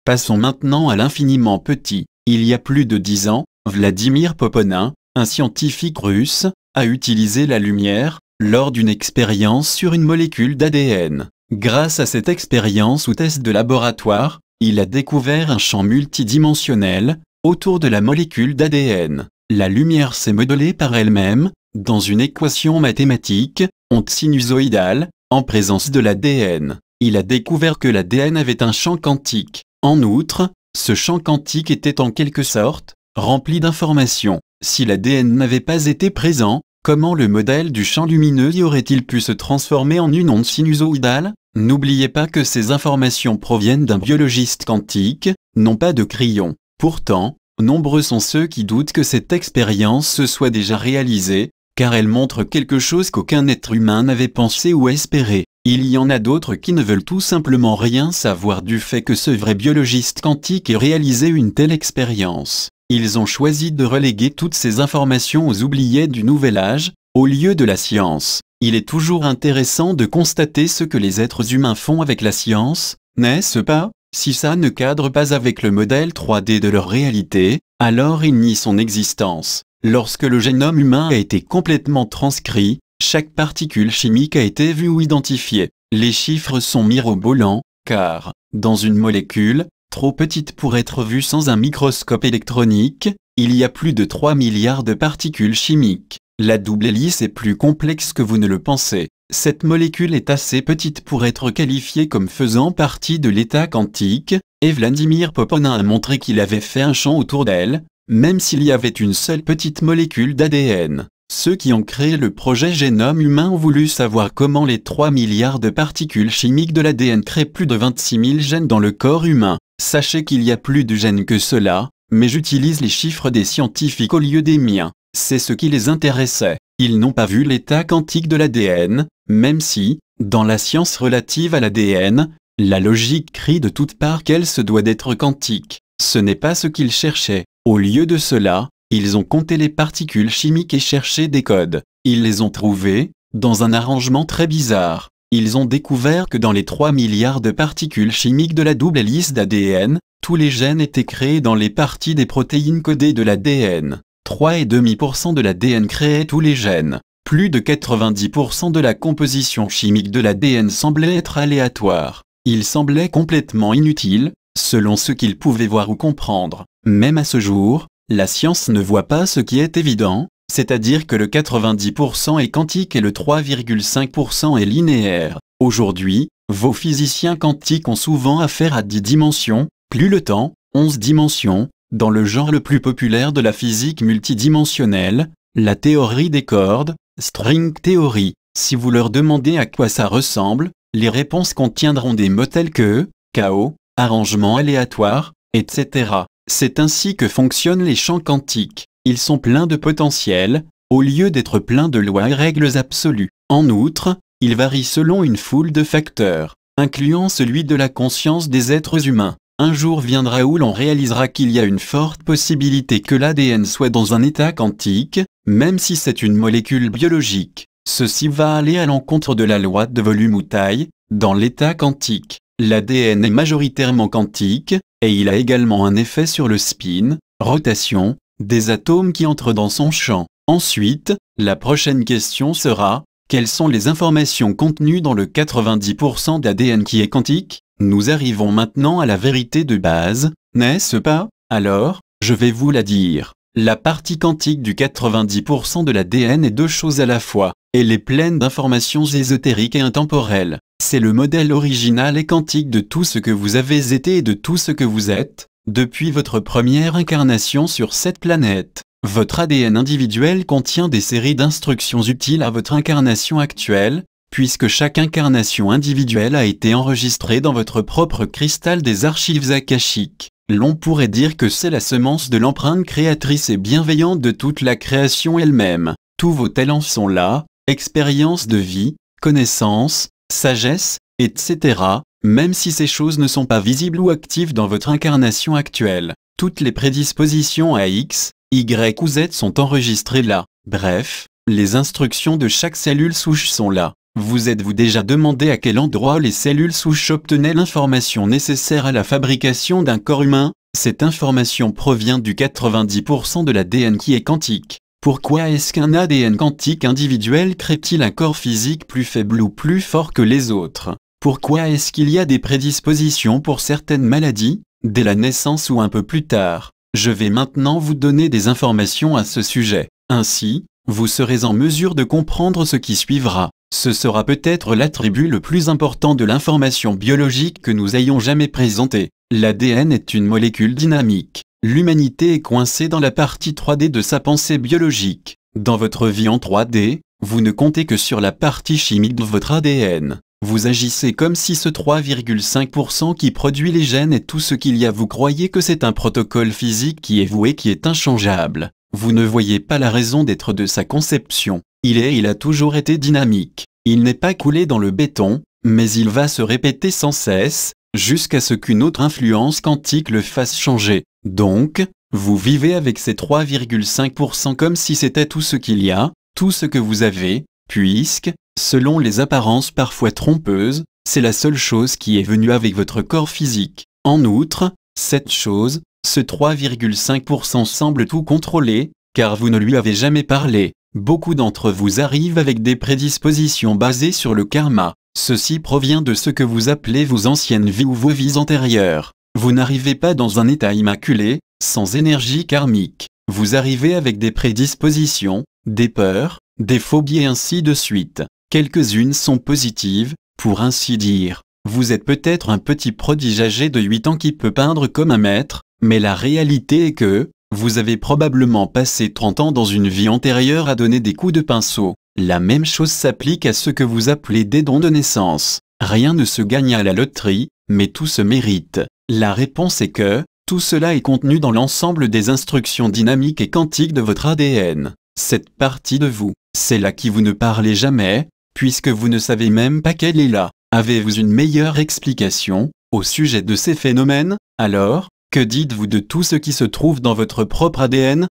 Passons maintenant à l'infiniment petit. Il y a plus de 10 ans, Vladimir Poponin, un scientifique russe, a utilisé la lumière, lors d'une expérience sur une molécule d'ADN. Grâce à cette expérience ou test de laboratoire, il a découvert un champ multidimensionnel, autour de la molécule d'ADN. La lumière s'est modelée par elle-même, dans une équation mathématique, onde sinusoïdale, en présence de l'ADN. Il a découvert que l'ADN avait un champ quantique. En outre, ce champ quantique était en quelque sorte, rempli d'informations. Si l'ADN n'avait pas été présent, comment le modèle du champ lumineux y aurait-il pu se transformer en une onde sinusoïdale? N'oubliez pas que ces informations proviennent d'un biologiste quantique, non pas de Crayon. Pourtant, nombreux sont ceux qui doutent que cette expérience se soit déjà réalisée, car elle montre quelque chose qu'aucun être humain n'avait pensé ou espéré. Il y en a d'autres qui ne veulent tout simplement rien savoir du fait que ce vrai biologiste quantique ait réalisé une telle expérience. Ils ont choisi de reléguer toutes ces informations aux oubliés du nouvel âge, au lieu de la science. Il est toujours intéressant de constater ce que les êtres humains font avec la science, n'est-ce pas? Si ça ne cadre pas avec le modèle 3D de leur réalité, alors il nie son existence. Lorsque le génome humain a été complètement transcrit, chaque particule chimique a été vue ou identifiée. Les chiffres sont mirobolants, car, dans une molécule, trop petite pour être vue sans un microscope électronique, il y a plus de 3 milliards de particules chimiques. La double hélice est plus complexe que vous ne le pensez. Cette molécule est assez petite pour être qualifiée comme faisant partie de l'état quantique, et Vladimir Poponin a montré qu'il avait fait un champ autour d'elle, même s'il y avait une seule petite molécule d'ADN. Ceux qui ont créé le projet Génome humain ont voulu savoir comment les 3 milliards de particules chimiques de l'ADN créent plus de 26 000 gènes dans le corps humain. Sachez qu'il y a plus de gènes que cela, mais j'utilise les chiffres des scientifiques au lieu des miens. C'est ce qui les intéressait. Ils n'ont pas vu l'état quantique de l'ADN, même si, dans la science relative à l'ADN, la logique crie de toutes parts qu'elle se doit d'être quantique. Ce n'est pas ce qu'ils cherchaient. Au lieu de cela, ils ont compté les particules chimiques et cherché des codes. Ils les ont trouvés, dans un arrangement très bizarre. Ils ont découvert que dans les 3 milliards de particules chimiques de la double hélice d'ADN, tous les gènes étaient créés dans les parties des protéines codées de l'ADN. 3,5% de l'ADN créait tous les gènes. Plus de 90% de la composition chimique de l'ADN semblait être aléatoire. Il semblait complètement inutile, selon ce qu'ils pouvaient voir ou comprendre. Même à ce jour, la science ne voit pas ce qui est évident, c'est-à-dire que le 90% est quantique et le 3,5% est linéaire. Aujourd'hui, vos physiciens quantiques ont souvent affaire à 10 dimensions, plus le temps, 11 dimensions, dans le genre le plus populaire de la physique multidimensionnelle, la théorie des cordes, string theory. Si vous leur demandez à quoi ça ressemble, les réponses contiendront des mots tels que chaos, arrangement aléatoire, etc. C'est ainsi que fonctionnent les champs quantiques. Ils sont pleins de potentiel, au lieu d'être pleins de lois et règles absolues. En outre, ils varient selon une foule de facteurs, incluant celui de la conscience des êtres humains. Un jour viendra où l'on réalisera qu'il y a une forte possibilité que l'ADN soit dans un état quantique, même si c'est une molécule biologique. Ceci va aller à l'encontre de la loi de volume ou taille, dans l'état quantique. L'ADN est majoritairement quantique, et il a également un effet sur le spin, rotation, des atomes qui entrent dans son champ. Ensuite, la prochaine question sera, quelles sont les informations contenues dans le 90% d'ADN qui est quantique? Nous arrivons maintenant à la vérité de base, n'est-ce pas? Alors, je vais vous la dire. La partie quantique du 90% de l'ADN est deux choses à la fois. Elle est pleine d'informations ésotériques et intemporelles. C'est le modèle original et quantique de tout ce que vous avez été et de tout ce que vous êtes, depuis votre première incarnation sur cette planète. Votre ADN individuel contient des séries d'instructions utiles à votre incarnation actuelle, puisque chaque incarnation individuelle a été enregistrée dans votre propre cristal des archives akashiques. L'on pourrait dire que c'est la semence de l'empreinte créatrice et bienveillante de toute la création elle-même. Tous vos talents sont là, expériences de vie, connaissances, sagesse, etc., même si ces choses ne sont pas visibles ou actives dans votre incarnation actuelle. Toutes les prédispositions à X, Y ou Z sont enregistrées là. Bref, les instructions de chaque cellule souche sont là. Vous êtes-vous déjà demandé à quel endroit les cellules souches obtenaient l'information nécessaire à la fabrication d'un corps humain? Cette information provient du 90% de l'ADN qui est quantique. Pourquoi est-ce qu'un ADN quantique individuel crée-t-il un corps physique plus faible ou plus fort que les autres? Pourquoi est-ce qu'il y a des prédispositions pour certaines maladies, dès la naissance ou un peu plus tard? Je vais maintenant vous donner des informations à ce sujet. Ainsi, vous serez en mesure de comprendre ce qui suivra. Ce sera peut-être l'attribut le plus important de l'information biologique que nous ayons jamais présentée. L'ADN est une molécule dynamique. L'humanité est coincée dans la partie 3D de sa pensée biologique. Dans votre vie en 3D, vous ne comptez que sur la partie chimique de votre ADN. Vous agissez comme si ce 3,5% qui produit les gènes est tout ce qu'il y a. Vous croyez que c'est un protocole physique qui est voué, qui est inchangeable. Vous ne voyez pas la raison d'être de sa conception. Il a toujours été dynamique. Il n'est pas coulé dans le béton, mais il va se répéter sans cesse, jusqu'à ce qu'une autre influence quantique le fasse changer. Donc, vous vivez avec ces 3,5% comme si c'était tout ce qu'il y a, tout ce que vous avez, puisque, selon les apparences parfois trompeuses, c'est la seule chose qui est venue avec votre corps physique. En outre, cette chose, ce 3,5% semble tout contrôler, car vous ne lui avez jamais parlé. Beaucoup d'entre vous arrivent avec des prédispositions basées sur le karma. Ceci provient de ce que vous appelez vos anciennes vies ou vos vies antérieures. Vous n'arrivez pas dans un état immaculé, sans énergie karmique. Vous arrivez avec des prédispositions, des peurs, des phobies et ainsi de suite. Quelques-unes sont positives, pour ainsi dire. Vous êtes peut-être un petit prodige âgé de 8 ans qui peut peindre comme un maître, mais la réalité est que, vous avez probablement passé 30 ans dans une vie antérieure à donner des coups de pinceau. La même chose s'applique à ce que vous appelez des dons de naissance. Rien ne se gagne à la loterie, mais tout se mérite. La réponse est que, tout cela est contenu dans l'ensemble des instructions dynamiques et quantiques de votre ADN. Cette partie de vous, c'est là qui vous ne parlez jamais, puisque vous ne savez même pas qu'elle est là. Avez-vous une meilleure explication au sujet de ces phénomènes? Alors, que dites-vous de tout ce qui se trouve dans votre propre ADN?